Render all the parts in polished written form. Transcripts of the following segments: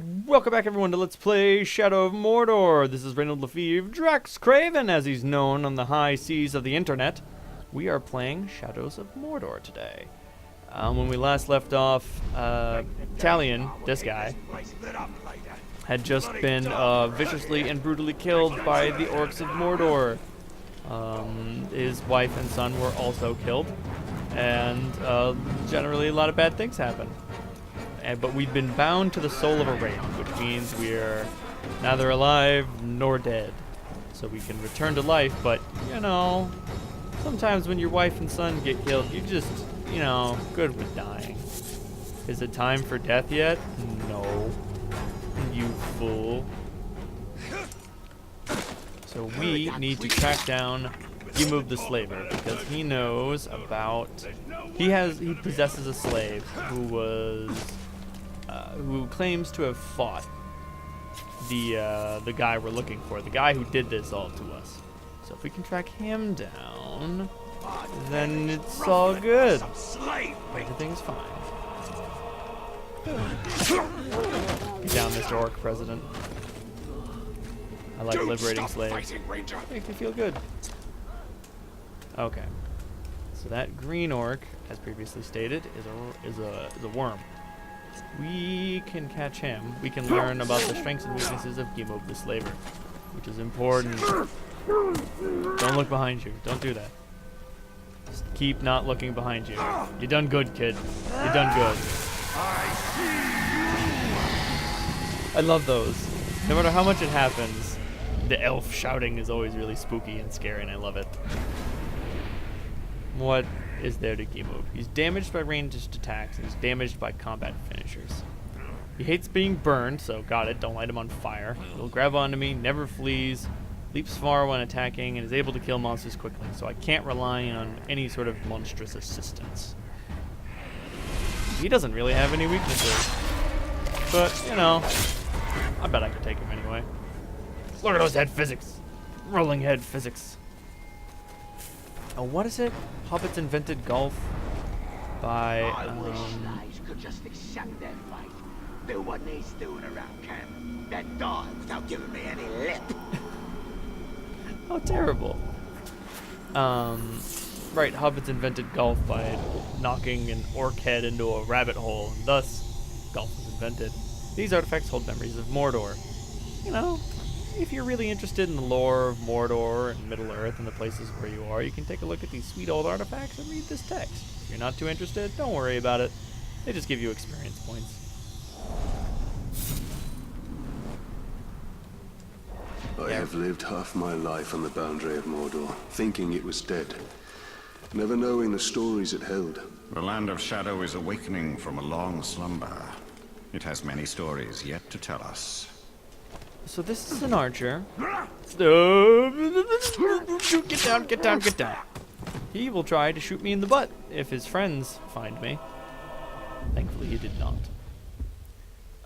Welcome back, everyone, to Let's Play Shadow of Mordor. This is Reynold Lefebvre, Drax Craven, as he's known on the high seas of the internet. We are playing Shadows of Mordor today. When we last left off, Talion, this guy, had just been viciously and brutally killed by the orcs of Mordor. His wife and son were also killed, and generally a lot of bad things happened. But we've been bound to the soul of a wraith, which means we're neither alive nor dead. So we can return to life, but, you know, sometimes when your wife and son get killed, you just, you know, good with dying. Is it time for death yet? No. You fool. So we need to track down Gimub the Slaver, because he knows about... He possesses a slave who was... who claims to have fought the guy we're looking for, the guy who did this all to us. So if we can track him down, then it's all good. Everything's fine. Get down, Mr. Orc President. I like liberating slaves. Makes me feel good. Okay. So that green orc, as previously stated, is a worm. We can catch him. We can learn about the strengths and weaknesses of Gimub the Slaver, which is important. Don't look behind you. Don't do that. Just keep not looking behind you. You done good, kid. You done good. I love those. No matter how much it happens, the elf shouting is always really spooky and scary, and I love it. What is there to Gimub? He's damaged by ranged attacks, and he's damaged by combat finishers. He hates being burned, so got it, don't light him on fire. He'll grab onto me, never flees, leaps far when attacking, and is able to kill monsters quickly, so I can't rely on any sort of monstrous assistance. He doesn't really have any weaknesses, but, you know, I bet I could take him anyway. Look at those head physics. Rolling head physics. Oh, what is it? Hobbits invented golf by, I wish guys could just accept their fight. Do what needs doing around camp. Then die without giving me any lip. How terrible. Right, Hobbits invented golf by knocking an orc head into a rabbit hole, and thus golf was invented. These artifacts hold memories of Mordor. You know, if you're really interested in the lore of Mordor and Middle-earth and the places where you are, you can take a look at these sweet old artifacts and read this text. If you're not too interested, don't worry about it. They just give you experience points. I have lived half my life on the boundary of Mordor, thinking it was dead, never knowing the stories it held. The Land of Shadow is awakening from a long slumber. It has many stories yet to tell us. So this is an archer. Get down, get down, get down. He will try to shoot me in the butt if his friends find me. Thankfully he did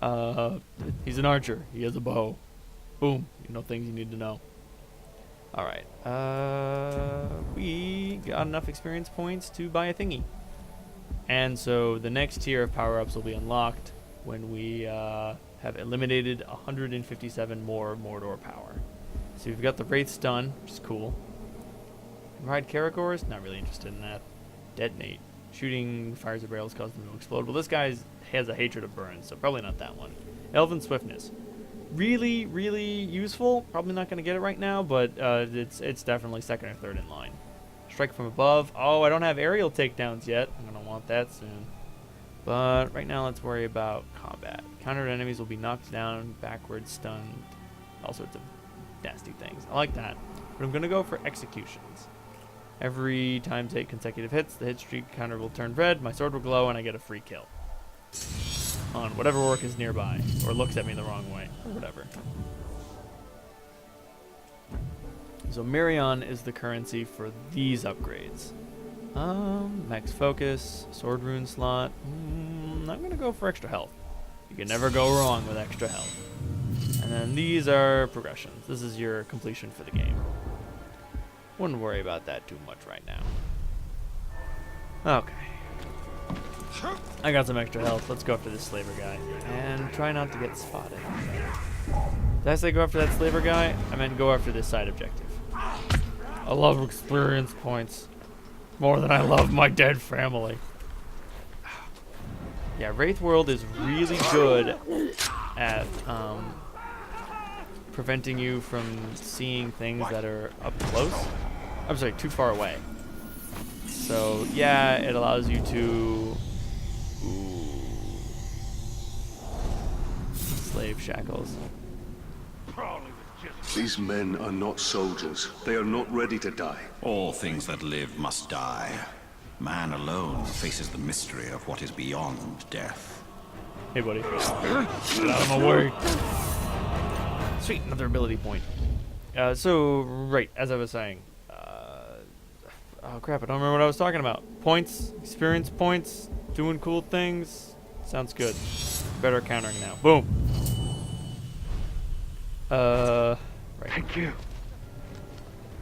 not. He's an archer. He has a bow. Boom. You know things you need to know. Alright. We got enough experience points to buy a thingy. And so the next tier of power-ups will be unlocked when we have eliminated 157 more Mordor power. So we've got the Wraith Stun, which is cool. Ride Caragors, not really interested in that. Detonate. Shooting fires of barrels cause them to explode. Well, this guy has a hatred of burns, so probably not that one. Elven Swiftness. Really, really useful. Probably not going to get it right now, but it's definitely second or third in line. Strike from above. Oh, I don't have aerial takedowns yet. I'm going to want that soon. But right now, let's worry about combat. Countered enemies will be knocked down, backwards, stunned, all sorts of nasty things. I like that. But I'm going to go for executions. Every times 8 consecutive hits, the hit streak counter will turn red, my sword will glow, and I get a free kill. On whatever orc is nearby, or looks at me the wrong way, or whatever. So Mirion is the currency for these upgrades. Max focus, sword rune slot. I'm gonna go for extra health. You can never go wrong with extra health. And then these are progressions. This is your completion for the game. Wouldn't worry about that too much right now. Okay. I got some extra health. Let's go after this slaver guy. And try not to get spotted. Did I say go after that slaver guy? I meant go after this side objective. I love experience points more than I love my dead family. Yeah, Wraith World is really good at preventing you from seeing things that are up close. I'm sorry, too far away. So yeah, it allows you to slave shackles. These men are not soldiers. They are not ready to die. All things that live must die. Man alone faces the mystery of what is beyond death. Hey, buddy. Get out of my way. Sweet, another ability point. So, right, as I was saying. Oh, crap, I don't remember what I was talking about. Points, experience points, doing cool things. Sounds good. Better countering now. Boom. Right. Thank you.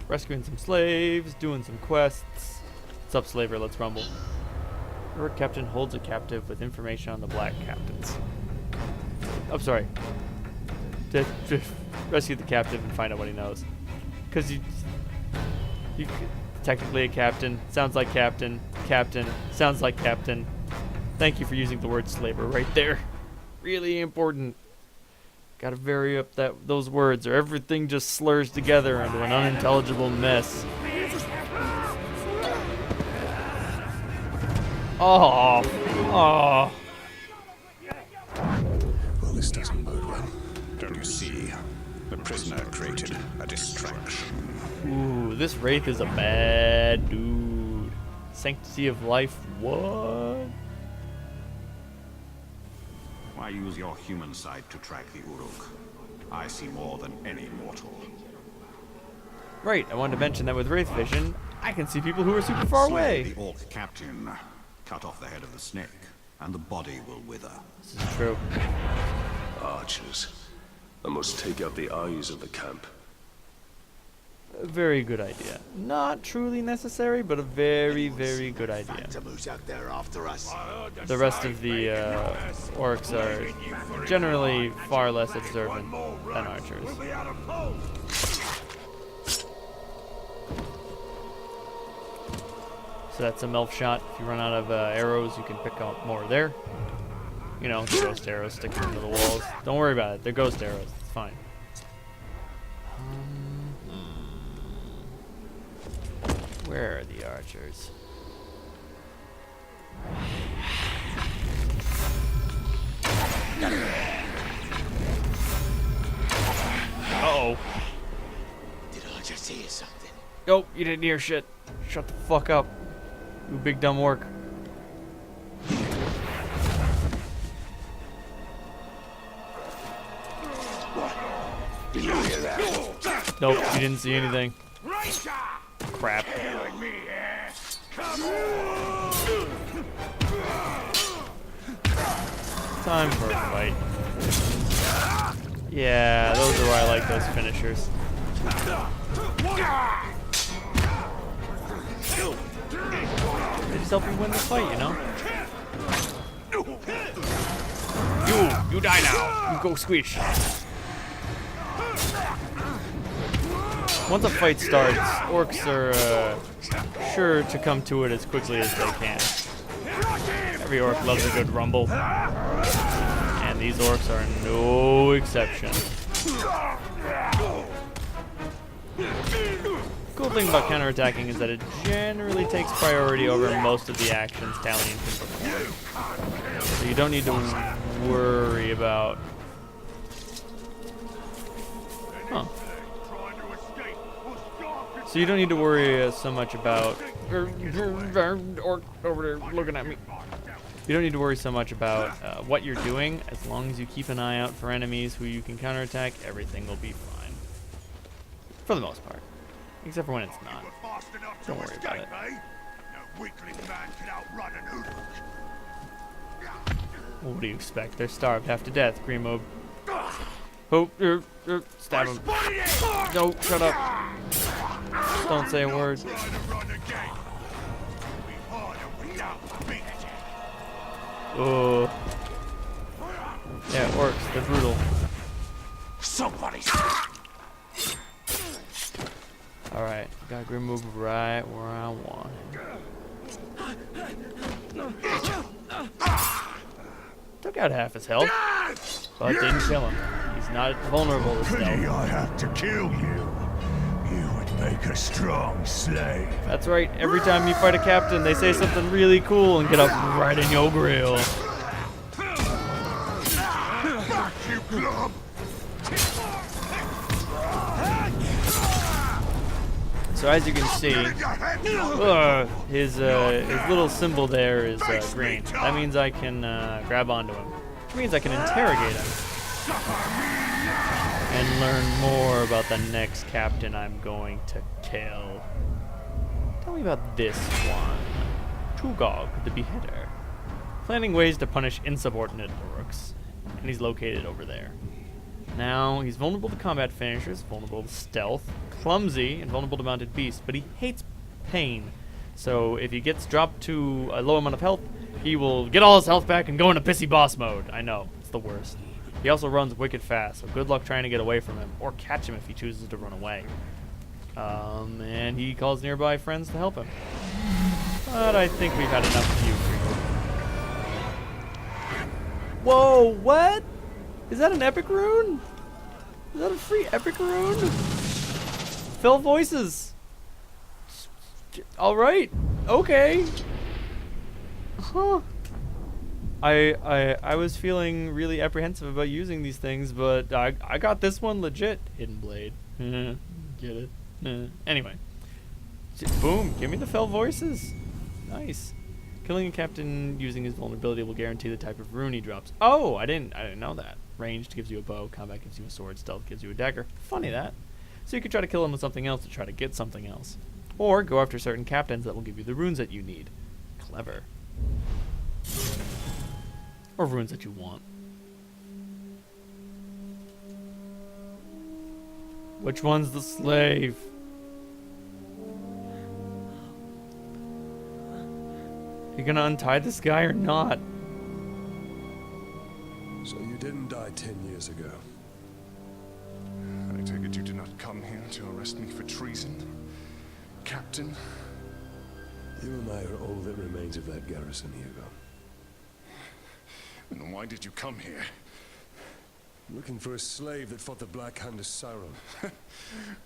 Rescuing some slaves, doing some quests. What's up, slaver? Let's rumble. Your captain holds a captive with information on the black captains. I'm sorry. To rescue the captive and find out what he knows. Because you technically a captain. Sounds like captain. Captain. Sounds like captain. Thank you for using the word slaver right there. Really important. Gotta vary up those words or everything just slurs together into an unintelligible mess. Oh. Oh. Well, this doesn't bode well. Don't you see? The prisoner created a distraction. Ooh, this Wraith is a bad dude. Sanctity of life, what? Why use your human sight to track the Uruk? I see more than any mortal. Right, I wanted to mention that with Wraith Vision, I can see people who are super far Slay away. the Orc captain. Cut off the head of the snake, and the body will wither. This is true. Archers. I must take out the eyes of the camp. A very good idea. Not truly necessary, but a very, very good idea. Phantom who's out there after us. The rest of the orcs are generally far less observant than archers. So that's a elf shot. If you run out of arrows, you can pick up more there. You know, the ghost arrows sticking into the walls. Don't worry about it. They're ghost arrows. It's fine. Where are the archers? Uh-oh. Did I just hear something? Nope, you didn't hear shit. Shut the fuck up. You big dumb orc. Did you hear that? Nope, you didn't see anything. Crap. Time for a fight. Yeah, those are where I like those finishers. They just help you win the fight, you know? You die now. You go squish. Once a fight starts, orcs are sure to come to it as quickly as they can. Every orc loves a good rumble, and these orcs are no exception. Cool thing about counterattacking is that it generally takes priority over most of the actions Talion can perform. So you don't need to worry about... Huh. So you don't need to worry so much about... Orc over there looking at me. You don't need to worry so much about what you're doing. As long as you keep an eye out for enemies who you can counterattack, everything will be fine. For the most part. Except for when it's not. Don't worry about it. What do you expect? They're starved half to death, Grimo. Oh, stab him. No, shut up. Don't say a word. Oh. Yeah, orcs, they're brutal. Somebody's. Alright, gotta grim move right where I want it. Took out half his health, but didn't kill him. He's not vulnerable to stealth. I have to kill you. You would make a strong slave. That's right, every time you fight a captain, they say something really cool and get up right in your grill. You glum. So as you can see, his little symbol there is green. That means I can grab onto him. Which means I can interrogate him. And learn more about the next captain I'm going to kill. Tell me about this one. Tugog, the Beheader. Planning ways to punish insubordinate orcs. And he's located over there. Now, he's vulnerable to combat finishers, vulnerable to stealth, clumsy, and vulnerable to mounted beasts, but he hates pain. So if he gets dropped to a low amount of health, he will get all his health back and go into pissy boss mode. I know, it's the worst. He also runs wicked fast, so good luck trying to get away from him, or catch him if he chooses to run away. And he calls nearby friends to help him. But I think we've had enough of you. Whoa, what? Is that an epic rune? Is that a free epic rune? Fell voices. All right. Okay. Huh. I was feeling really apprehensive about using these things, but I got this one legit. Hidden blade. Get it? Anyway. Boom. Give me the fell voices. Nice. Killing a captain using his vulnerability will guarantee the type of rune he drops. Oh, I didn't know that. Ranged gives you a bow, combat gives you a sword, stealth gives you a dagger. Funny that. So you could try to kill him with something else to try to get something else. Or go after certain captains that will give you the runes that you need. Clever. Or runes that you want. Which one's the slave? You gonna untie this guy or not? So you didn't die 10 years ago. I take it you did not come here to arrest me for treason, Captain? You and I are all that remains of that garrison, Hugo. Then why did you come here? Looking for a slave that fought the Black Hand of Sauron.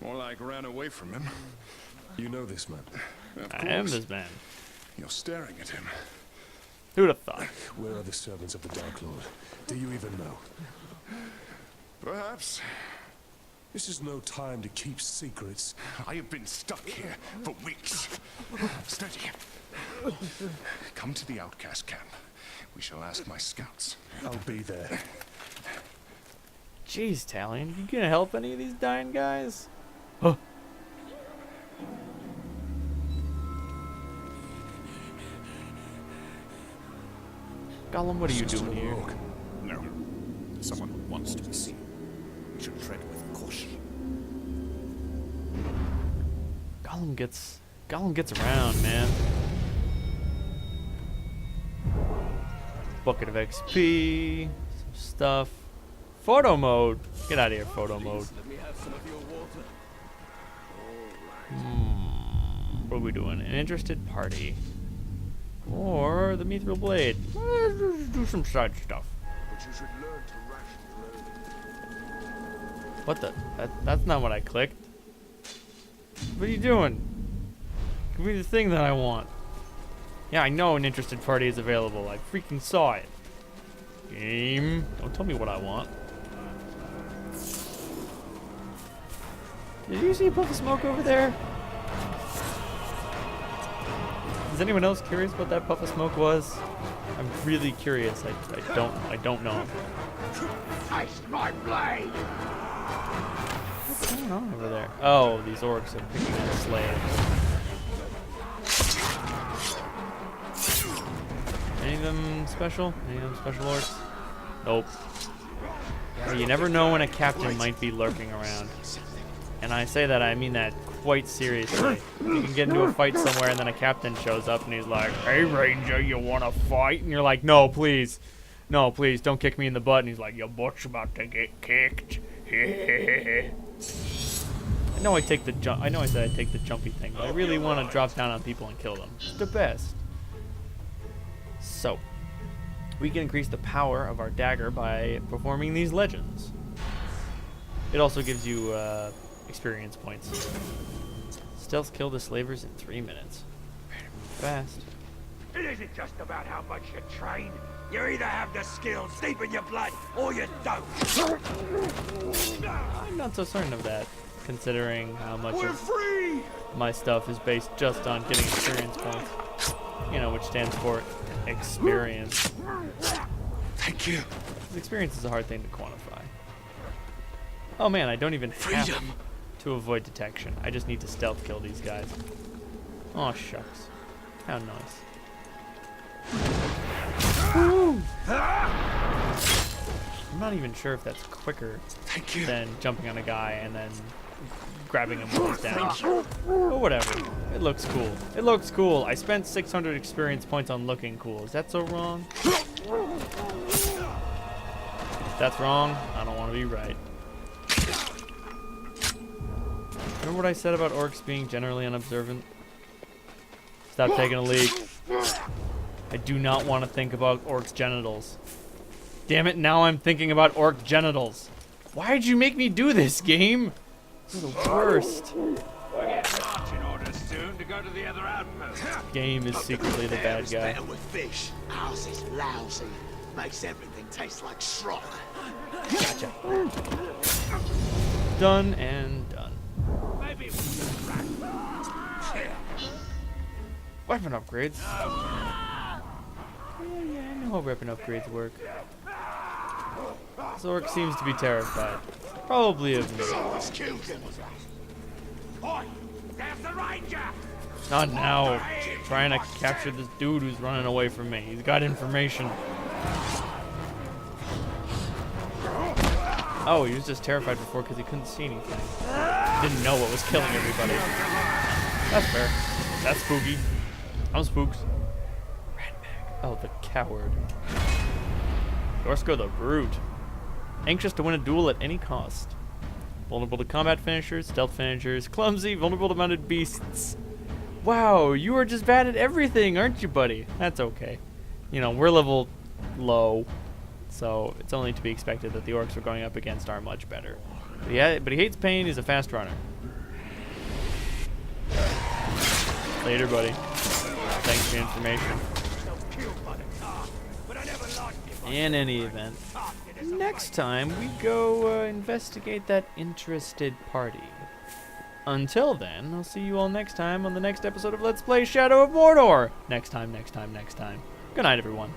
More like ran away from him. You know this man. Of I am course. this man. You're staring at him. Who'd have thought? Where are the servants of the Dark Lord? Do you even know? Perhaps. This is no time to keep secrets. I have been stuck here for weeks. Steady. Come to the outcast camp. We shall ask my scouts. I'll be there. Jeez, Talion, you gonna help any of these dying guys? Huh. Gollum, what are you doing here? No. Someone wants to be seen. We should tread with caution. Gollum gets around, man. Bucket of XP, some stuff. Photo mode. Get out of here, photo mode. What are we doing? An interested party. Or the Mithril Blade. Let's just do some side stuff. But you should learn to What the? That's not what I clicked. What are you doing? Give me the thing that I want. Yeah, I know an interested party is available. I freaking saw it. Game. Don't tell me what I want. Did you see a puff of smoke over there? Is anyone else curious what that puff of smoke was? I'm really curious. I don't know. Ice my blade! What's going on over there? Oh, these orcs are picking up slaves. Any of them special? Any of them special orcs? Nope. Yeah, you never know when a captain might be lurking around. And I say that, I mean that quite seriously. You can get into a fight somewhere and then a captain shows up and he's like, "Hey Ranger, you wanna fight?" And you're like, "No, please. No, please, don't kick me in the butt." And he's like, "Your butt's about to get kicked." I know I take the jump. I know I said I'd take the jumpy thing, but I really want to drop down on people and kill them. It's the best. So, we can increase the power of our dagger by performing these legends. It also gives you experience points. Stealth kill the slavers in 3 minutes. Fast. It isn't just about how much you train. You either have the skills deep in your blood, or you don't. I'm not so certain of that, considering how much of my stuff is based just on getting experience points. You know, which stands for experience. Thank you. Experience is a hard thing to quantify. Oh man, I don't even have to avoid detection. I just need to stealth kill these guys. Oh shucks. How nice. Woo! I'm not even sure if that's quicker than jumping on a guy and then grabbing him when he's down. But whatever. It looks cool. It looks cool. I spent 600 experience points on looking cool. Is that so wrong? If that's wrong, I don't want to be right. Remember what I said about orcs being generally unobservant? Stop taking a leak. I do not want to think about orcs' genitals. Damn it, now I'm thinking about orc genitals. Why'd you make me do this, game? You're the worst. We're getting marching orders soon to go to the other outpost. Game is secretly the bad guy. Better with fish. Ours is lousy. Makes everything taste like shrog. Gotcha. Done and done. Maybe it was a rat. Weapon upgrades. Yeah, I know how weapon upgrades work. This orc seems to be terrified. Probably of me. Someone's killed him. Oi, there's the ranger. Not now. Trying to capture this dude who's running away from me. He's got information. Oh, he was just terrified before because he couldn't see anything. He didn't know what was killing everybody. That's fair. That's spooky. I'm spooked. Ratbag. Oh, the coward. Dorsko the brute. Anxious to win a duel at any cost. Vulnerable to combat finishers, stealth finishers, clumsy, vulnerable to mounted beasts. Wow, you are just bad at everything, aren't you, buddy? That's okay. You know, we're level low, so it's only to be expected that the orcs we're going up against are much better. But he hates pain, he's a fast runner. Later, buddy. Thanks for the information. In any event, next time we go investigate that interested party. Until then, I'll see you all next time on the next episode of Let's Play Shadow of Mordor. Next time. Good night, everyone.